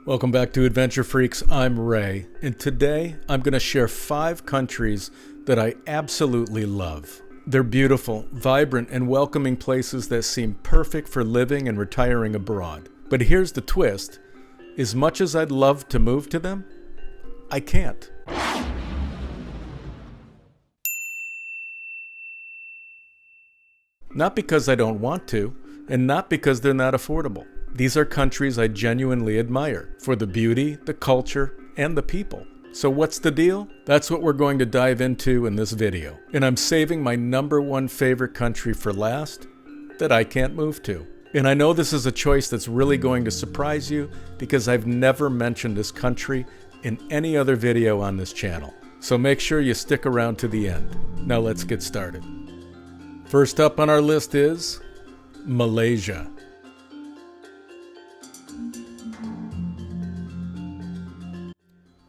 Welcome back to Adventure Freaks. I'm Ray, and today I'm going to share 5 countries that I absolutely love. They're beautiful, vibrant, and welcoming places that seem perfect for living and retiring abroad. But here's the twist. As much as I'd love to move to them, I can't. Not because I don't want to, and not because they're not affordable. These are countries I genuinely admire for the beauty, the culture, and the people. So what's the deal? That's what we're going to dive into in this video. And I'm saving my number 1 favorite country for last that I can't move to. And I know this is a choice that's really going to surprise you because I've never mentioned this country in any other video on this channel. So make sure you stick around to the end. Now let's get started. First up on our list is Malaysia.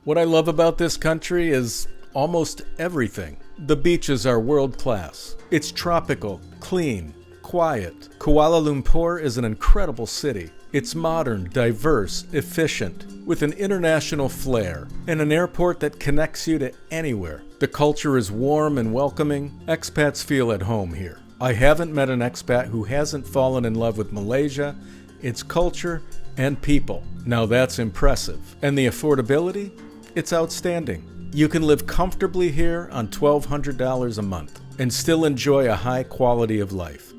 What I love about this country is almost everything. The beaches are world class. It's tropical, clean, quiet. Kuala Lumpur is an incredible city. It's modern, diverse, efficient, with an international flair, and an airport that connects you to anywhere. The culture is warm and welcoming. Expats feel at home here. I haven't met an expat who hasn't fallen in love with Malaysia, its culture, and people. Now that's impressive. And the affordability? It's outstanding. You can live comfortably here on $1,200 a month and still enjoy a high quality of life.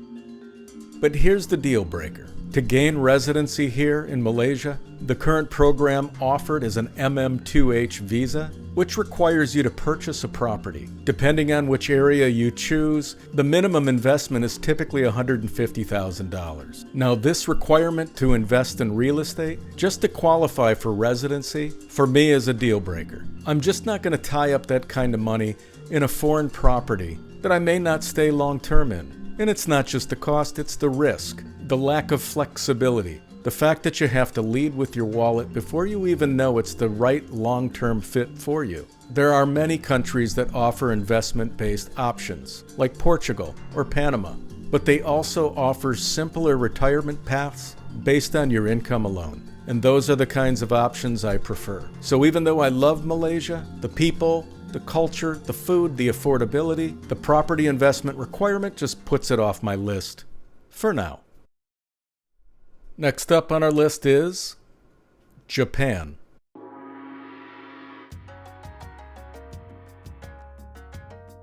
But here's the deal breaker. To gain residency here in Malaysia, the current program offered is an MM2H visa, which requires you to purchase a property. Depending on which area you choose, the minimum investment is typically $150,000. Now, this requirement to invest in real estate, just to qualify for residency, for me is a deal breaker. I'm just not going to tie up that kind of money in a foreign property that I may not stay long term in. And it's not just the cost, it's the risk, the lack of flexibility, the fact that you have to lead with your wallet before you even know it's the right long-term fit for you. There are many countries that offer investment-based options, like Portugal or Panama, but they also offer simpler retirement paths based on your income alone. And those are the kinds of options I prefer. So even though I love Malaysia, the people, the culture, the food, the affordability, the property investment requirement just puts it off my list for now. Next up on our list is Japan.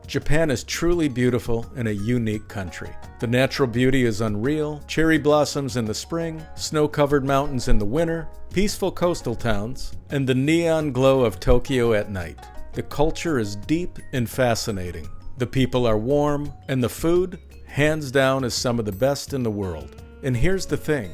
Japan is truly beautiful and a unique country. The natural beauty is unreal, cherry blossoms in the spring, snow-covered mountains in the winter, peaceful coastal towns, and the neon glow of Tokyo at night. The culture is deep and fascinating. The people are warm, and the food, hands down, is some of the best in the world. And here's the thing.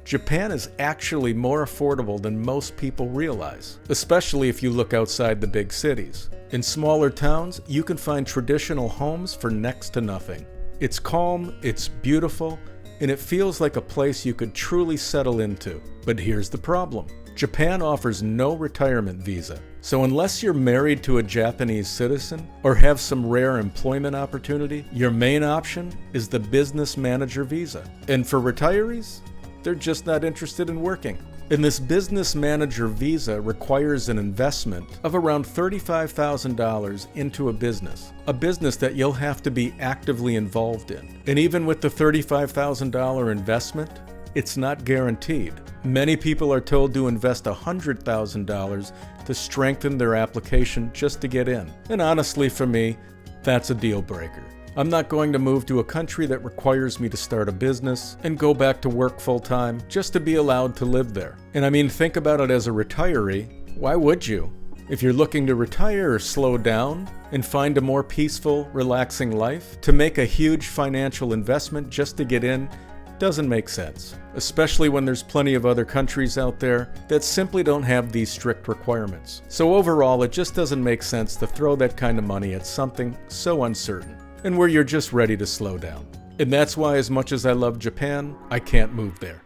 Japan is actually more affordable than most people realize, especially if you look outside the big cities. In smaller towns, you can find traditional homes for next to nothing. It's calm, it's beautiful, and it feels like a place you could truly settle into. But here's the problem. Japan offers no retirement visa. So unless you're married to a Japanese citizen or have some rare employment opportunity, your main option is the business manager visa. And for retirees, they're just not interested in working. And this business manager visa requires an investment of around $35,000 into a business that you'll have to be actively involved in. And even with the $35,000 investment, it's not guaranteed. Many people are told to invest $100,000 to strengthen their application just to get in. And honestly, for me, that's a deal breaker. I'm not going to move to a country that requires me to start a business and go back to work full-time just to be allowed to live there. And I mean, think about it as a retiree. Why would you? If you're looking to retire or slow down and find a more peaceful, relaxing life, to make a huge financial investment just to get in doesn't make sense, especially when there's plenty of other countries out there that simply don't have these strict requirements. So overall, it just doesn't make sense to throw that kind of money at something so uncertain and where you're just ready to slow down. And that's why, as much as I love Japan, I can't move there.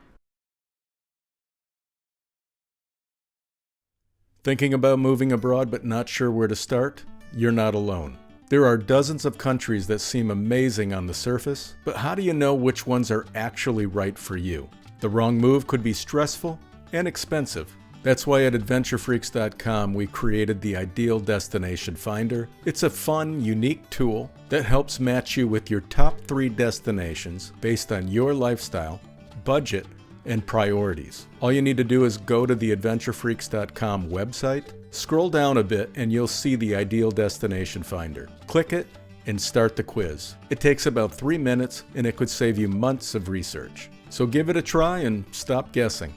Thinking about moving abroad but not sure where to start? You're not alone. There are dozens of countries that seem amazing on the surface, but how do you know which ones are actually right for you? The wrong move could be stressful and expensive. That's why at adventurefreaks.com we created the Ideal Destination Finder. It's a fun, unique tool that helps match you with your top 3 destinations based on your lifestyle, budget, and priorities. All you need to do is go to the adventurefreaks.com website, scroll down a bit, and you'll see the Ideal Destination Finder. Click it and start the quiz. It takes about 3 minutes and it could save you months of research. So give it a try and stop guessing.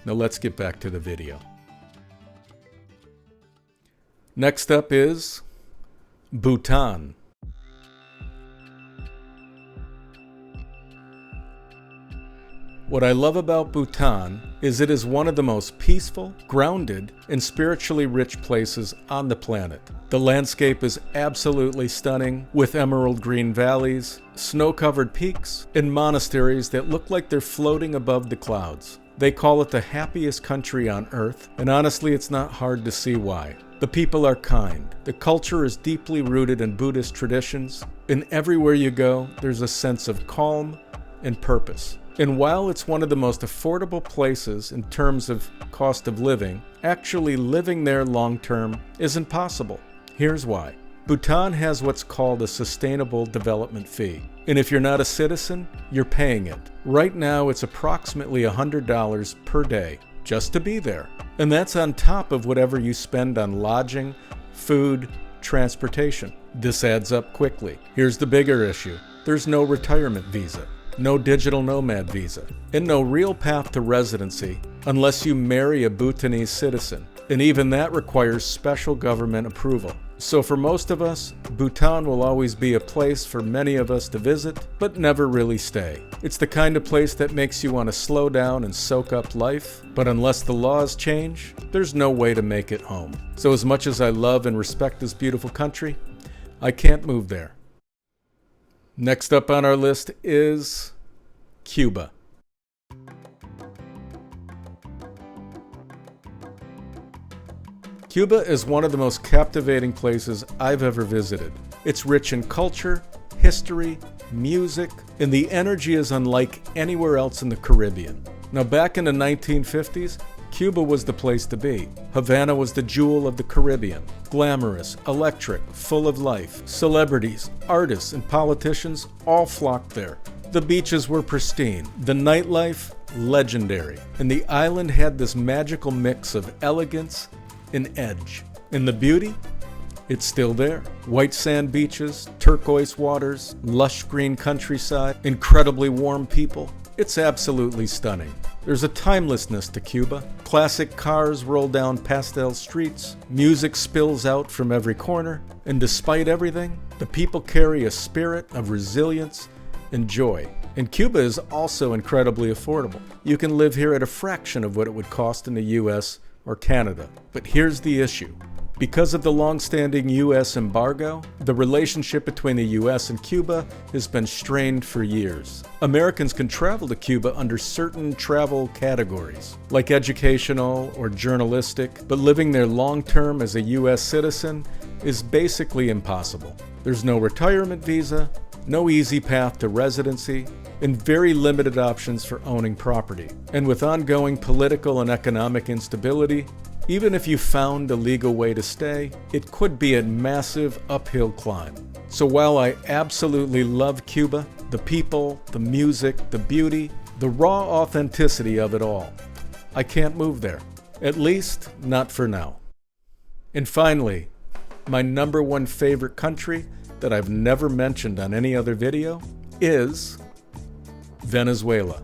Now let's get back to the video. Next up is Bhutan. What I love about Bhutan is it is one of the most peaceful, grounded, and spiritually rich places on the planet. The landscape is absolutely stunning, with emerald green valleys, snow-covered peaks, and monasteries that look like they're floating above the clouds. They call it the happiest country on earth, and honestly, it's not hard to see why. The people are kind. The culture is deeply rooted in Buddhist traditions, and everywhere you go, there's a sense of calm and purpose. And while it's one of the most affordable places in terms of cost of living, actually living there long-term isn't possible. Here's why. Bhutan has what's called a sustainable development fee. And if you're not a citizen, you're paying it. Right now, it's approximately $100 per day just to be there. And that's on top of whatever you spend on lodging, food, transportation. This adds up quickly. Here's the bigger issue. There's no retirement visa, no digital nomad visa, and no real path to residency unless you marry a Bhutanese citizen. And even that requires special government approval. So for most of us, Bhutan will always be a place for many of us to visit, but never really stay. It's the kind of place that makes you want to slow down and soak up life, but unless the laws change, there's no way to make it home. So as much as I love and respect this beautiful country, I can't move there. Next up on our list is Cuba. Cuba is one of the most captivating places I've ever visited. It's rich in culture, history, music, and the energy is unlike anywhere else in the Caribbean. Now, back in the 1950s, Cuba was the place to be. Havana was the jewel of the Caribbean. Glamorous, electric, full of life. Celebrities, artists, and politicians all flocked there. The beaches were pristine, the nightlife legendary, and the island had this magical mix of elegance and edge. And the beauty? It's still there. White sand beaches, turquoise waters, lush green countryside, incredibly warm people. It's absolutely stunning. There's a timelessness to Cuba. Classic cars roll down pastel streets, music spills out from every corner, and despite everything, the people carry a spirit of resilience and joy. And Cuba is also incredibly affordable. You can live here at a fraction of what it would cost in the US or Canada. But here's the issue. Because of the long-standing U.S. embargo, the relationship between the U.S. and Cuba has been strained for years. Americans can travel to Cuba under certain travel categories, like educational or journalistic, but living there long-term as a U.S. citizen is basically impossible. There's no retirement visa, no easy path to residency, and very limited options for owning property. And with ongoing political and economic instability, even if you found a legal way to stay, it could be a massive uphill climb. So while I absolutely love Cuba, the people, the music, the beauty, the raw authenticity of it all, I can't move there. At least, not for now. And finally, my number one favorite country that I've never mentioned on any other video is Venezuela.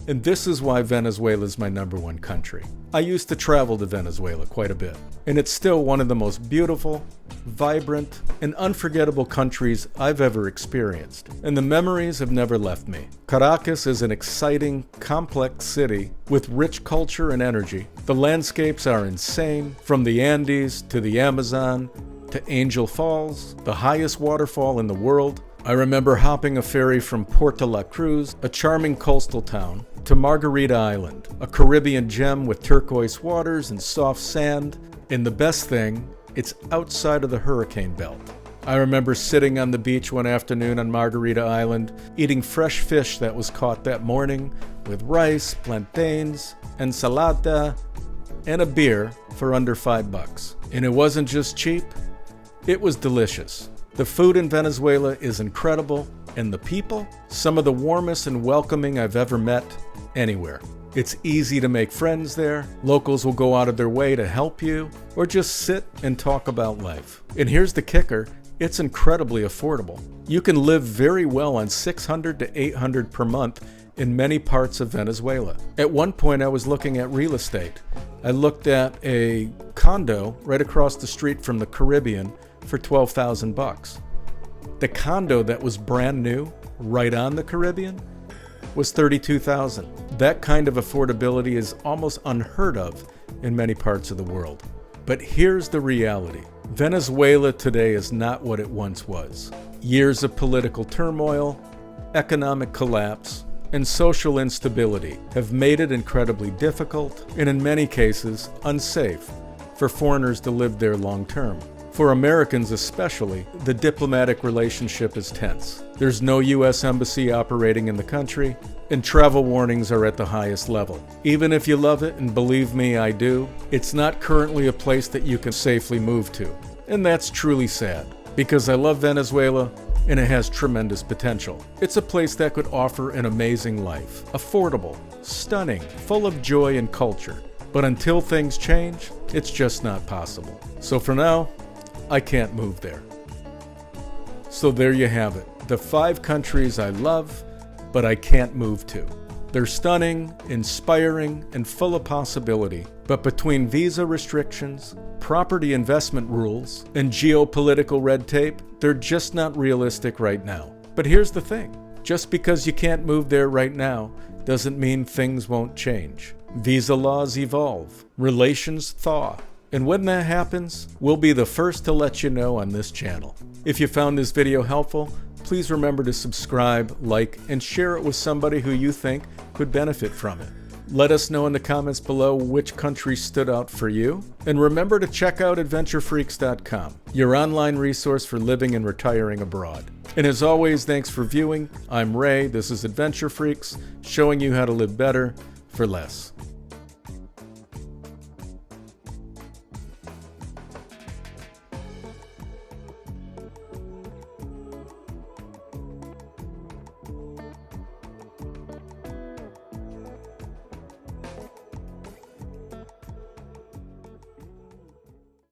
And this is why Venezuela is my number one country. I used to travel to Venezuela quite a bit, and it's still one of the most beautiful, vibrant, and unforgettable countries I've ever experienced, and the memories have never left me. Caracas is an exciting, complex city with rich culture and energy. The landscapes are insane, from the Andes to the Amazon to Angel Falls, the highest waterfall in the world. I remember hopping a ferry from Puerto La Cruz, a charming coastal town, to Margarita Island, a Caribbean gem with turquoise waters and soft sand. And the best thing, it's outside of the hurricane belt. I remember sitting on the beach one afternoon on Margarita Island, eating fresh fish that was caught that morning with rice, plantains, ensalada, and a beer for under $5. And it wasn't just cheap, it was delicious. The food in Venezuela is incredible, and the people, some of the warmest and welcoming I've ever met anywhere. It's easy to make friends there. Locals will go out of their way to help you or just sit and talk about life. And here's the kicker, it's incredibly affordable. You can live very well on $600 to $800 per month in many parts of Venezuela. At one point I was looking at real estate. I looked at a condo right across the street from the Caribbean for $12,000. The condo that was brand new, right on the Caribbean, was $32,000. That kind of affordability is almost unheard of in many parts of the world. But here's the reality. Venezuela today is not what it once was. Years of political turmoil, economic collapse, and social instability have made it incredibly difficult, and in many cases, unsafe, for foreigners to live there long term. For Americans especially, the diplomatic relationship is tense. There's no U.S. embassy operating in the country, and travel warnings are at the highest level. Even if you love it, and believe me, I do, it's not currently a place that you can safely move to. And that's truly sad, because I love Venezuela, and it has tremendous potential. It's a place that could offer an amazing life, affordable, stunning, full of joy and culture. But until things change, it's just not possible. So for now, I can't move there. So there you have it, the 5 countries I love, but I can't move to. They're stunning, inspiring, and full of possibility. But between visa restrictions, property investment rules, and geopolitical red tape, they're just not realistic right now. But here's the thing, just because you can't move there right now doesn't mean things won't change. Visa laws evolve, relations thaw, and when that happens, we'll be the first to let you know on this channel. If you found this video helpful, please remember to subscribe, like, and share it with somebody who you think could benefit from it. Let us know in the comments below which country stood out for you. And remember to check out adventurefreaks.com, your online resource for living and retiring abroad. And as always, thanks for viewing. I'm Ray, this is Adventure Freaks, showing you how to live better for less.